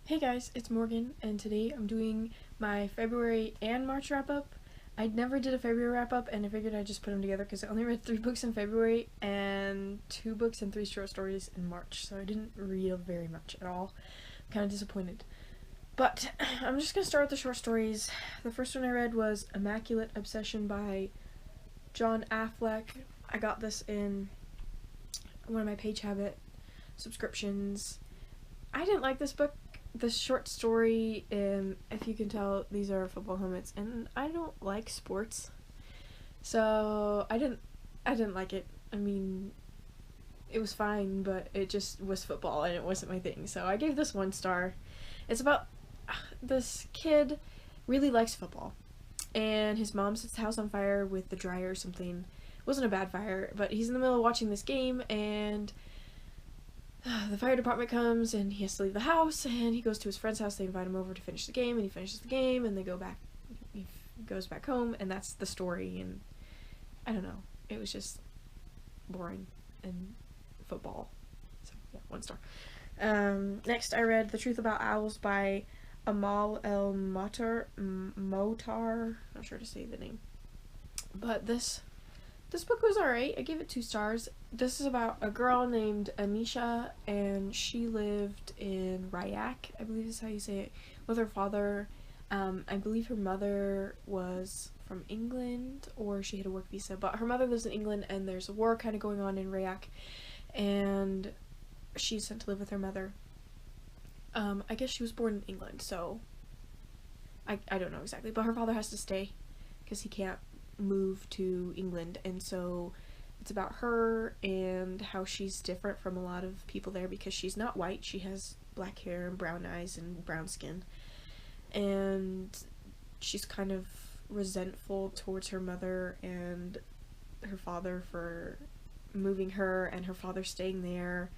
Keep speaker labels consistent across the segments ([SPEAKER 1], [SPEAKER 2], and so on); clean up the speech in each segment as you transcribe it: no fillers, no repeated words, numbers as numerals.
[SPEAKER 1] Hey guys, it's Morgan, and today I'm doing my February and March wrap-up. I never did a February wrap-up, and I figured I'd just put them together because I only read 3 books in February and 2 books and 3 short stories in March, so I didn't read very much at all. I'm kind of disappointed. But I'm just going to start with the short stories. The first one I read was Immaculate Obsession by John Affleck. I got this in one of my Page Habit subscriptions. I didn't like this book. This short story, if you can tell, these are football helmets, and I don't like sports, so I didn't like it. I mean, it was fine, but it just was football, and it wasn't my thing, so I gave this 1 star. It's about this kid really likes football, and his mom sets the house on fire with the dryer or something. It wasn't a bad fire, but he's in the middle of watching this game, and the fire department comes and he has to leave the house, and he goes to his friend's house. They invite him over to finish the game, and he finishes the game, and they go back, he goes back home, and that's the story. And I don't know, it was just boring and football, so yeah, 1 star. Next I read The Truth About Owls by Amal El Motar, not sure to say the name, but this book was alright. I gave it 2 stars. This is about a girl named Anisha, and she lived in Ryak, I believe is how you say it, with her father. I believe her mother was from England, or she had a work visa, but her mother lives in England, and there's a war kind of going on in Ryak, and she's sent to live with her mother. I guess she was born in England, so I don't know exactly, but her father has to stay because he can't move to England, and so it's about her and how she's different from a lot of people there because she's not white. She has black hair and brown eyes and brown skin, and she's kind of resentful towards her mother and her father for moving her and her father staying there,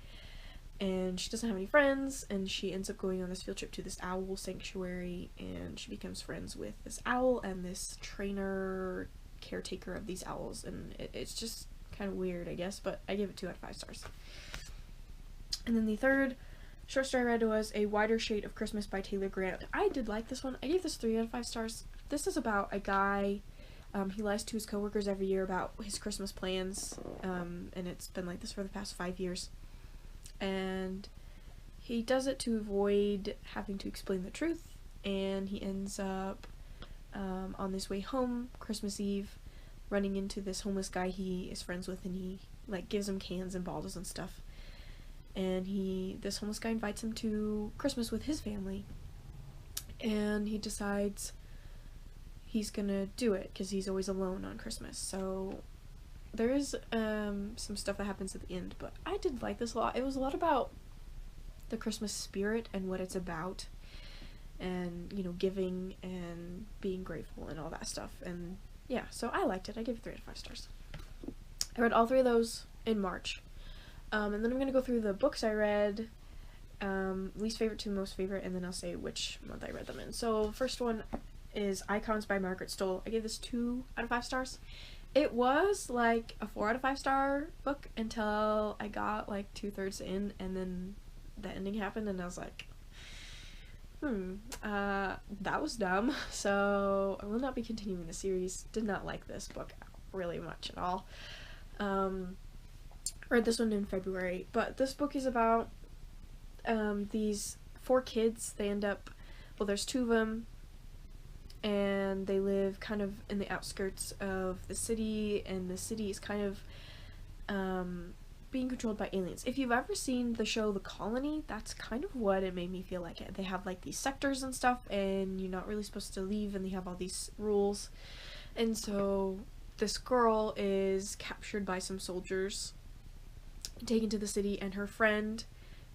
[SPEAKER 1] and she doesn't have any friends, and she ends up going on this field trip to this owl sanctuary, and she becomes friends with this owl and this trainer caretaker of these owls, and it's just kind of weird, I guess, but I gave it 2 out of 5 stars. And then the third short story I read was A Wider Shade of Christmas by Taylor Grant. I did like this one. I gave this 3 out of 5 stars. This is about a guy, he lies to his coworkers every year about his Christmas plans, and it's been like this for the past 5 years, and he does it to avoid having to explain the truth, and he ends up on his way home Christmas Eve running into this homeless guy he is friends with, and he like gives him cans and bottles and stuff, and this homeless guy invites him to Christmas with his family, and he decides he's gonna do it because he's always alone on Christmas. So there is some stuff that happens at the end, but I did like this a lot. It was a lot about the Christmas spirit and what it's about, and you know, giving and being grateful and all that stuff, and yeah, so I liked it. I gave it 3 out of 5 stars. I read all 3 of those in March, and then I'm gonna go through the books I read, least favorite to most favorite, and then I'll say which month I read them in. So first one is Icons by Margaret Stoll. I gave this 2 out of 5 stars. It was like a 4 out of 5 star book until I got like 2/3 in, and then the ending happened, and I was like, that was dumb, so I will not be continuing the series. Did not like this book really much at all. Read this one in February, but this book is about these 4 kids. They end up, well, there's 2 of them, and they live kind of in the outskirts of the city, and the city is kind of being controlled by aliens. If you've ever seen the show The Colony, that's kind of what it made me feel like. They have like these sectors and stuff, and you're not really supposed to leave, and they have all these rules. And so this girl is captured by some soldiers, taken to the city, and her friend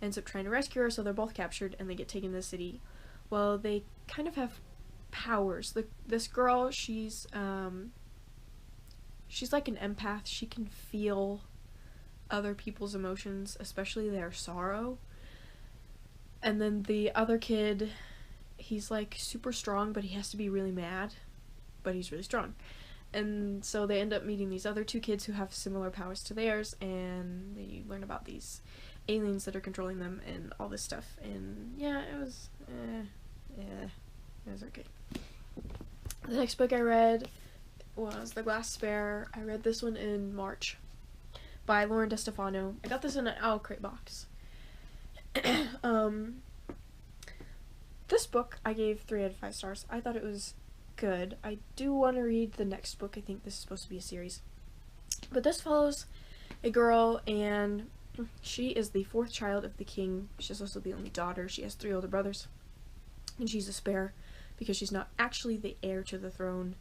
[SPEAKER 1] ends up trying to rescue her, so they're both captured, and they get taken to the city. Well, they kind of have powers. This girl, she's like an empath. She can feel other people's emotions, especially their sorrow. And then the other kid, he's like super strong, but he has to be really mad, but he's really strong. And so they end up meeting these other 2 kids who have similar powers to theirs, and they learn about these aliens that are controlling them and all this stuff. And yeah, it was was okay. The next book I read was The Glass Spare. I read this one in March by Lauren DeStefano. I got this in an Owl Crate box. This book I gave 3 out of 5 stars. I thought it was good. I do want to read the next book. I think this is supposed to be a series. But this follows a girl, and she is the 4th child of the king. She's also the only daughter. She has 3 older brothers. And she's a spare because she's not actually the heir to the throne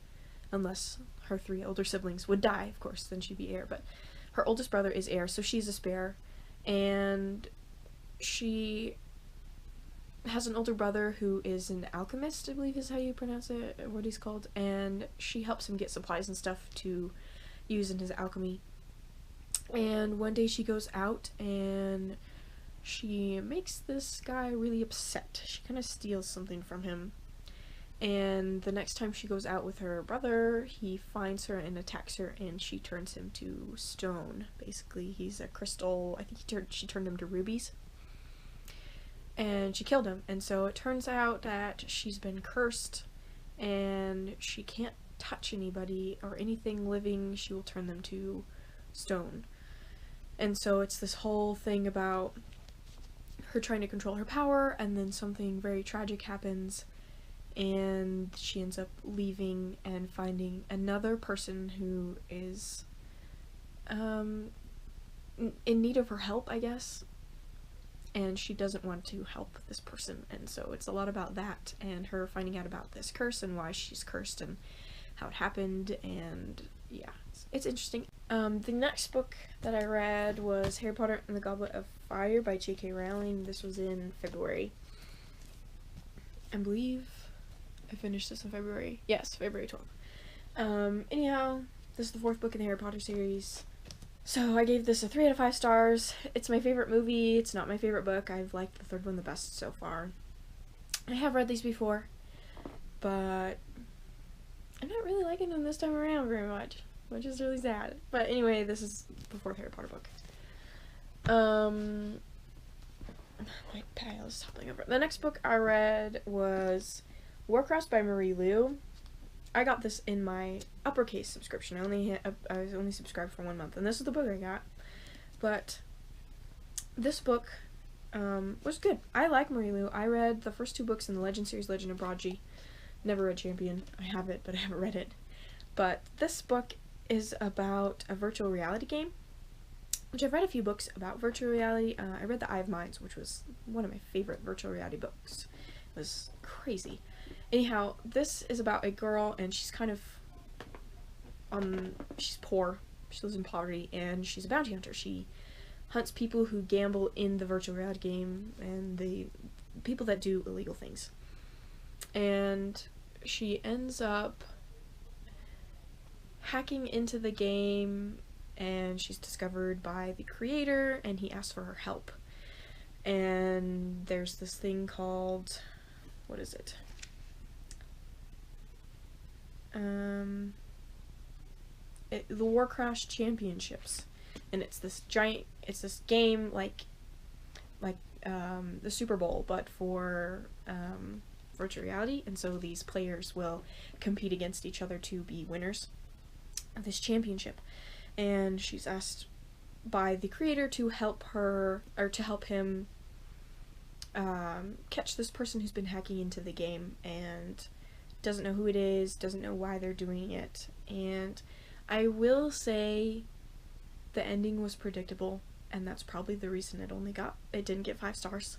[SPEAKER 1] unless her 3 older siblings would die, of course, then she'd be heir. But her oldest brother is heir, so she's a spare. And she has an older brother who is an alchemist, I believe is how you pronounce it, what he's called. And she helps him get supplies and stuff to use in his alchemy. And one day she goes out and she makes this guy really upset. She kind of steals something from him. And the next time she goes out with her brother, he finds her and attacks her, and she turns him to stone. Basically, he's a crystal. I think she turned him to rubies. And she killed him. And so it turns out that she's been cursed, and she can't touch anybody or anything living. She will turn them to stone. And so it's this whole thing about her trying to control her power, and then something very tragic happens, and she ends up leaving and finding another person who is in need of her help, I guess, and she doesn't want to help this person. And so it's a lot about that and her finding out about this curse and why she's cursed and how it happened. And yeah, it's interesting. The next book that I read was Harry Potter and the Goblet of Fire by J.K. Rowling. This was in February. I believe I finished this in February. Yes, February 12th. Anyhow, this is the 4th book in the Harry Potter series. So I gave this a 3 out of 5 stars. It's my favorite movie. It's not my favorite book. I've liked the 3rd one the best so far. I have read these before, but I'm not really liking them this time around very much, which is really sad. But anyway, this is the 4th Harry Potter book. My pile is toppling over. The next book I read was Warcraft by Marie Lu. I got this in my uppercase subscription. I was only subscribed for 1 month, and this is the book I got. But this book was good. I like Marie Lu. I read the first 2 books in the Legend series, Legend of Brogy. Never read Champion. I have it, but I haven't read it. But this book is about a virtual reality game, which I've read a few books about virtual reality. I read The Eye of Minds, which was one of my favorite virtual reality books. It was crazy. Anyhow, this is about a girl, and she's kind of, she's poor. She lives in poverty, and she's a bounty hunter. She hunts people who gamble in the virtual reality game, and the people that do illegal things. And she ends up hacking into the game, and she's discovered by the creator, and he asks for her help. And there's this thing called, what is it? The Warcraft Championships, and it's this game like the Super Bowl, but for virtual reality. And so these players will compete against each other to be winners of this championship. And she's asked by the creator to help her, or to help him catch this person who's been hacking into the game and doesn't know who it is, doesn't know why they're doing it. And I will say the ending was predictable, and that's probably the reason it didn't get 5 stars,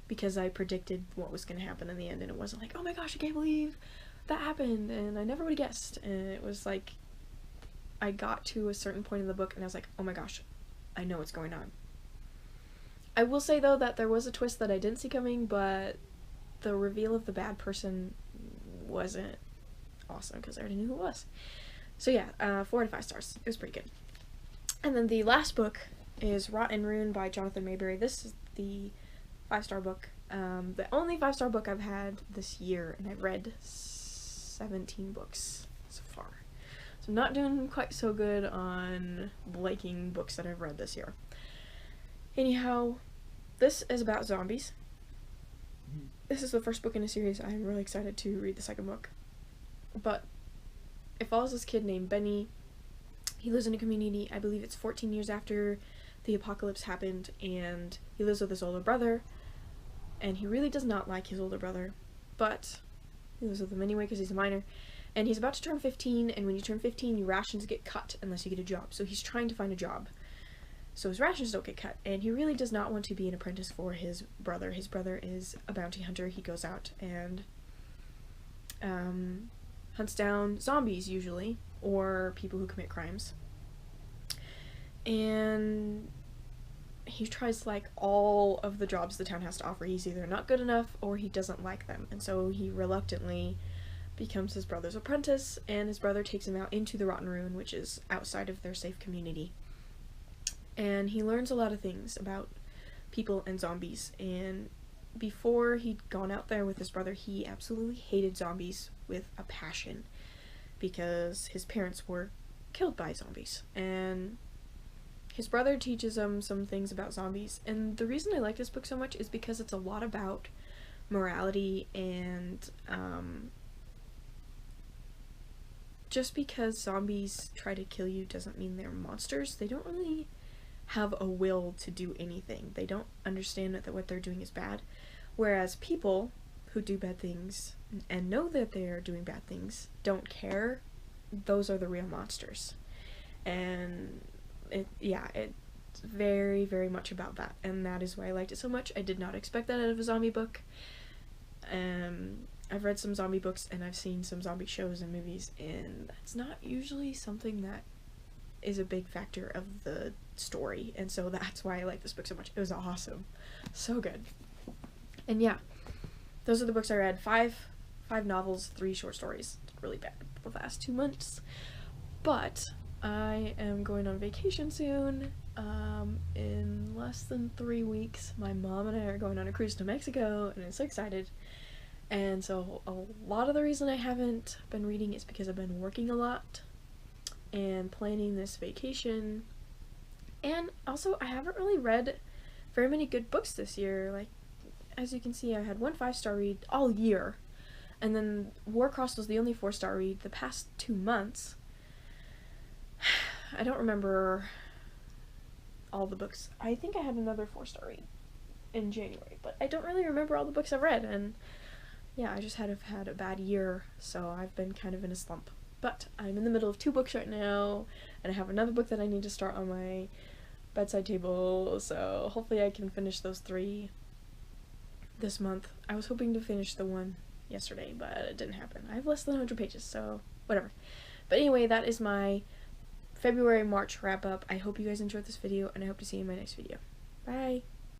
[SPEAKER 1] because I predicted what was going to happen in the end, and it wasn't like, oh my gosh, I can't believe that happened, and I never would have guessed. And it was like, I got to a certain point in the book, and I was like, oh my gosh, I know what's going on. I will say, though, that there was a twist that I didn't see coming, but the reveal of the bad person wasn't awesome, because I already knew who it was. So yeah, 4 out of 5 stars. It was pretty good. And then the last book is Rune by Jonathan Mayberry. This is the 5-star book. The only 5-star book I've had this year, and I've read 17 books so far. So I'm not doing quite so good on liking books that I've read this year. Anyhow, this is about zombies. this is the first book in a series. I'm really excited to read the second book. But it follows this kid named Benny. He lives in a community, I believe it's 14 years after the apocalypse happened, and he lives with his older brother, and he really does not like his older brother, but he lives with him anyway because he's a minor, and he's about to turn 15, and when you turn 15, your rations get cut unless you get a job, so he's trying to find a job, so his rations don't get cut, and he really does not want to be an apprentice for his brother. His brother is a bounty hunter. He goes out and hunts down zombies, usually, or people who commit crimes, and he tries like all of the jobs the town has to offer. He's either not good enough or he doesn't like them, and so he reluctantly becomes his brother's apprentice, and his brother takes him out into the Rotten Rune, which is outside of their safe community, and he learns a lot of things about people and zombies. And before he'd gone out there with his brother, he absolutely hated zombies with a passion because his parents were killed by zombies, and his brother teaches him some things about zombies. And the reason I like this book so much is because it's a lot about morality, and just because zombies try to kill you doesn't mean they're monsters. They don't really have a will to do anything. They don't understand that what they're doing is bad. Whereas people who do bad things and know that they are doing bad things don't care. Those are the real monsters. And it's very, very much about that, and that is why I liked it so much. I did not expect that out of a zombie book. I've read some zombie books and I've seen some zombie shows and movies, and that's not usually something that is a big factor of the story, and so that's why I like this book so much. It was awesome. So good. And yeah, those are the books I read. Five novels, 3 short stories. It's really bad the last 2 months. But I am going on vacation soon. In less than 3 weeks, my mom and I are going on a cruise to Mexico, and I'm so excited. And so a lot of the reason I haven't been reading is because I've been working a lot and planning this vacation. And also, I haven't really read very many good books this year. Like, as you can see, I had 1 5-star read all year, and then Warcraft was the only 4-star read the past 2 months. I don't remember all the books. I think I had another 4-star read in January, but I don't really remember all the books I've read, and yeah, I just had a bad year, so I've been kind of in a slump. But I'm in the middle of 2 books right now, and I have another book that I need to start on my bedside table, so hopefully I can finish those 3 this month. I was hoping to finish the one yesterday, but it didn't happen. I have less than 100 pages, so whatever. But anyway, that is my February-March wrap-up. I hope you guys enjoyed this video, and I hope to see you in my next video. Bye!